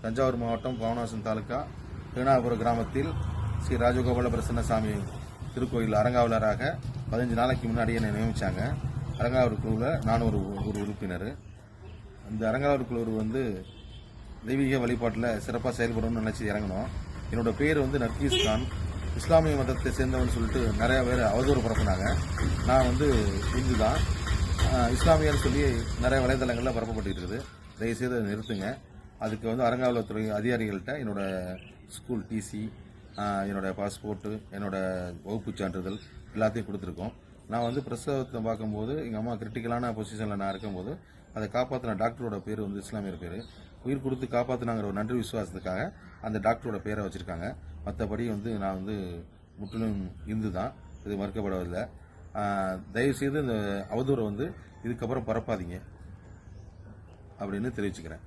தஞ்சாவூர் மாவட்டம் பாபநாசம் தாலுகா தேனாபுரம் கிராமத்தில் ஸ்ரீ ராஜகோபால பிரசன்னசாமி திருக்கோயில் அறங்காவலராக 15 நாளைக்கு முன்னாடி என்னை நியமித்தாங்க. அறங்காவலர் குழுவில் நான் ஒரு உறுப்பினர். இந்த அறங்காவலர் குழு தெய்வீக வழிபாட்டில் சிறப்பாக செயல்படணும்னு நினச்சி இறங்கணும். என்னோட பேர் நர்கீஸ் கான். இஸ்லாமிய மதத்தை சேர்ந்தவன் சொல்லிட்டு நிறையா பேர் அவதூறு பரப்புனாங்க. நான் இந்து தான், இஸ்லாமியர்னு சொல்லி நிறைய வலைதளங்களில் பரப்பப்பட்டு இருக்குது. தயவுசெய்து அதை நிறுத்துங்க. அதுக்கு அறங்காவலர் துறை அதிகாரிகள்கிட்ட என்னோட ஸ்கூல் டிசி, என்னோட பாஸ்போர்ட்டு, என்னோட வகுப்பு சான்றிதழ் எல்லாத்தையும் கொடுத்துருக்கோம். நான் பிரசவத்தை பார்க்கும்போது எங்கள் அம்மா கிரிட்டிக்கலான பொசிஷனில் நான் இருக்கும்போது அதை காப்பாற்றின டாக்டரோட பேர் இஸ்லாமியர் பேர். உயிர் கொடுத்து காப்பாற்றினாங்கிற ஒரு நன்றி விசுவாசத்துக்காக அந்த டாக்டரோட பேரை வச்சுருக்காங்க. மற்றபடி நான் முற்றிலும் இந்து தான், இது மறுக்கப்படவில்லை. தயவுசெய்து இந்த அவதூறை இதுக்கப்புறம் பரப்பாதீங்க அப்படின்னு தெரிவிச்சுக்கிறேன்.